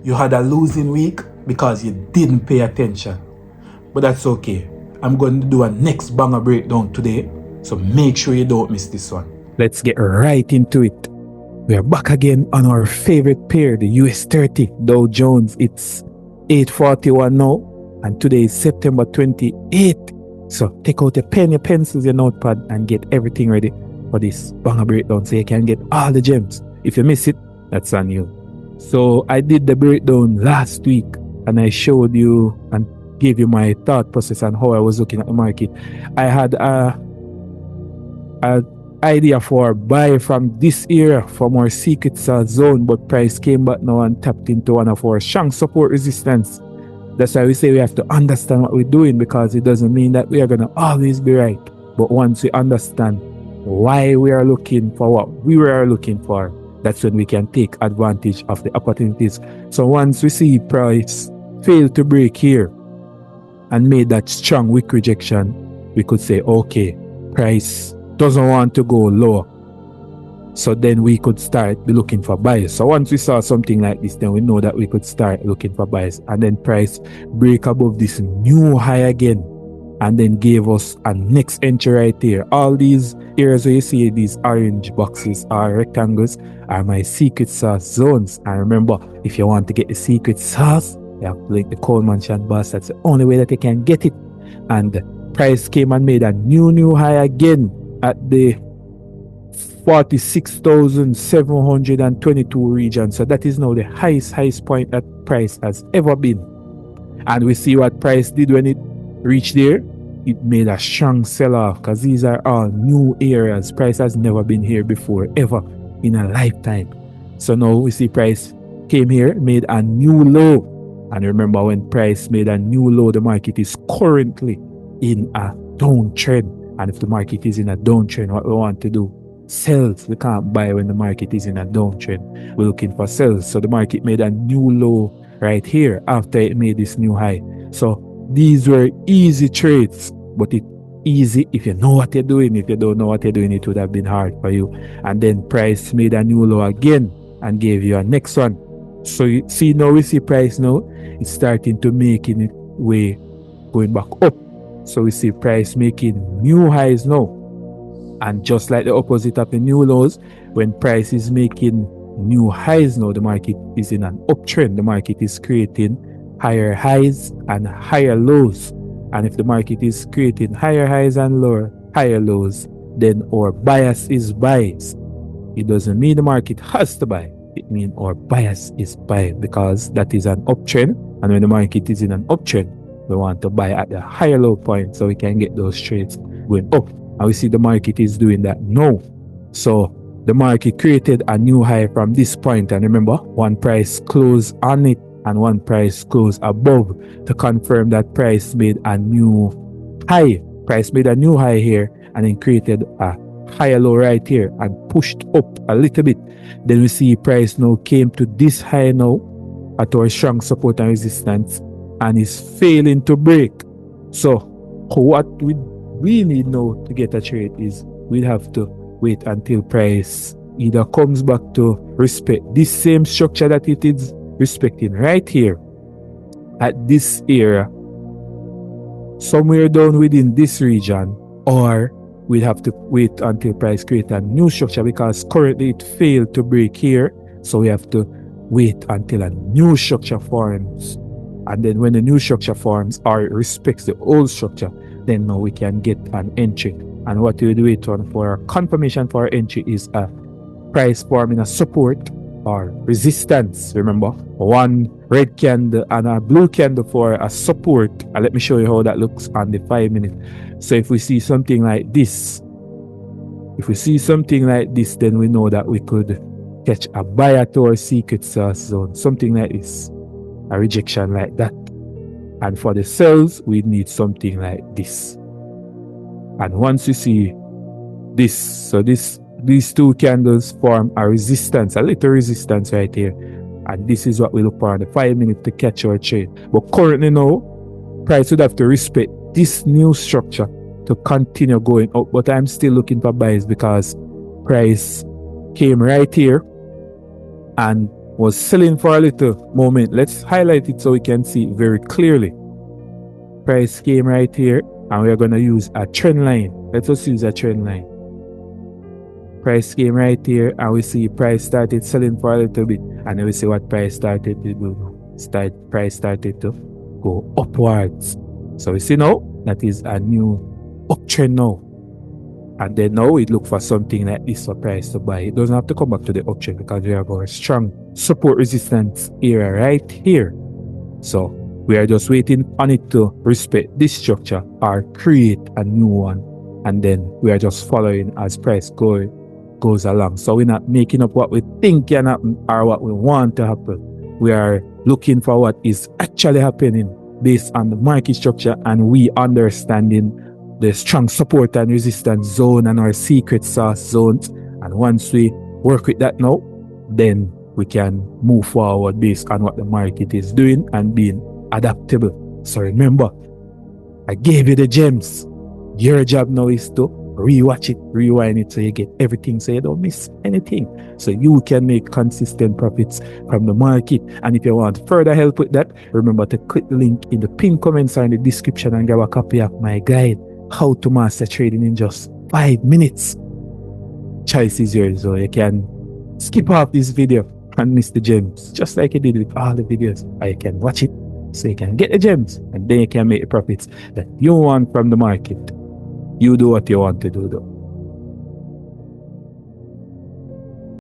You had a losing week because you didn't pay attention. But that's okay. I'm going to do a next banger breakdown today, so make sure you don't miss this one. Let's get right into it. We are back again on our favorite pair, the US30 Dow Jones. It's 8:41 now, and today is September 28th. So take out your pen, your pencils, your notepad, and get everything ready for this banger breakdown so you can get all the gems. If you miss it, that's on you. So I did the breakdown last week, and I showed you and gave you my thought process on how I was looking at the market. I had a idea for buy from this area from our secret sauce zone, but price came back now and tapped into one of our strong support resistance. That's why we say we have to understand what we're doing, because it doesn't mean that we are going to always be right. But once we understand why we are looking for what we were looking for, that's when we can take advantage of the opportunities. So once we see price fail to break here and made that strong wick rejection, we could say, okay, price doesn't want to go lower. So then we could start be looking for buys. So once we saw something like this, then we know that we could start looking for buys. And then price break above this new high again, and then gave us a next entry right here. All these areas where you see these orange boxes or rectangles are my secret sauce zones. And remember, if you want to get the secret sauce, you have to link the Coleman Chan boss. That's the only way that you can get it. And price came and made a new high again at the 46,722 region. So that is now the highest point that price has ever been. And we see what price did when it reached there. It made a strong sell-off, because these are all new areas. Price has never been here before, ever in a lifetime. So now we see price came here, made a new low. And remember, when price made a new low, the market is currently in a downtrend. And if the market is in a downtrend, what we want to do? Sells. We can't buy when the market is in a downtrend. We're looking for sells. So the market made a new low right here after it made this new high. So these were easy trades, but it's easy if you know what you're doing. If you don't know what you're doing, it would have been hard for you. And then price made a new low again and gave you a next one. So you see, now we see price now, it's starting to making it way going back up. So we see price making new highs now. And just like the opposite of the new lows, when price is making new highs now, the market is in an uptrend. The market is creating higher highs and higher lows. And if the market is creating higher highs and higher lows, then our bias is buys. It doesn't mean the market has to buy. It means our bias is buy, because that is an uptrend. And when the market is in an uptrend, we want to buy at the higher low point so we can get those trades going up. And we see the market is doing that now. So the market created a new high from this point. And remember, one price closed on it and one price closed above to confirm that price made a new high. Price made a new high here and then created a higher low right here and pushed up a little bit. Then we see price now came to this high now at our strong support and resistance and is failing to break. So what we need now to get a trade is we'll have to wait until price either comes back to respect this same structure that it is respecting right here at this area, somewhere down within this region, or we'll have to wait until price create a new structure, because currently it failed to break here. So we have to wait until a new structure forms. And then when the new structure forms or it respects the old structure, then now we can get an entry. And what we do it on for confirmation for our entry is a price forming a support or resistance. Remember, one red candle and a blue candle for a support. And let me show you how that looks on the 5 minute. So if we see something like this, then we know that we could catch a buyer to our secret sauce zone. Something like this, a rejection like that. And for the sells, we need something like this. And once you see this, so these two candles form a resistance, a little resistance right here. And this is what we look for on the 5 minute to catch our trade. But currently now, price would have to respect this new structure to continue going up. But I'm still looking for buys, because price came right here and was selling for a little moment. Let's highlight it so we can see it very clearly. Price came right here, and we are going to use a trend line. Let us use a trend line. Price came right here, and we see price started selling for a little bit, and then we see what price started to do. Price started to go upwards. So we see now that is a new uptrend now. And then now we look for something like this for price to buy. It doesn't have to come back to the uptrend because we have our strong support resistance area right here. So we are just waiting on it to respect this structure or create a new one. And then we are just following as price goes along. So we're not making up what we think can happen or what we want to happen. We are looking for what is actually happening based on the market structure, and we understanding the strong support and resistance zone and our secret sauce zones. And once we work with that now, then we can move forward based on what the market is doing and being adaptable. So remember, I gave you the gems. Your job now is to rewatch it, rewind it so you get everything, so you don't miss anything. So you can make consistent profits from the market. And if you want further help with that, remember to click the link in the pinned comments or in the description and grab a copy of my guide, How to Master Trading in Just 5 Minutes. Choice is yours, so you can skip off this video and miss the gems, just like you did with all the videos. Or you can watch it so you can get the gems, and then you can make the profits that you want from the market. You do what you want to do though.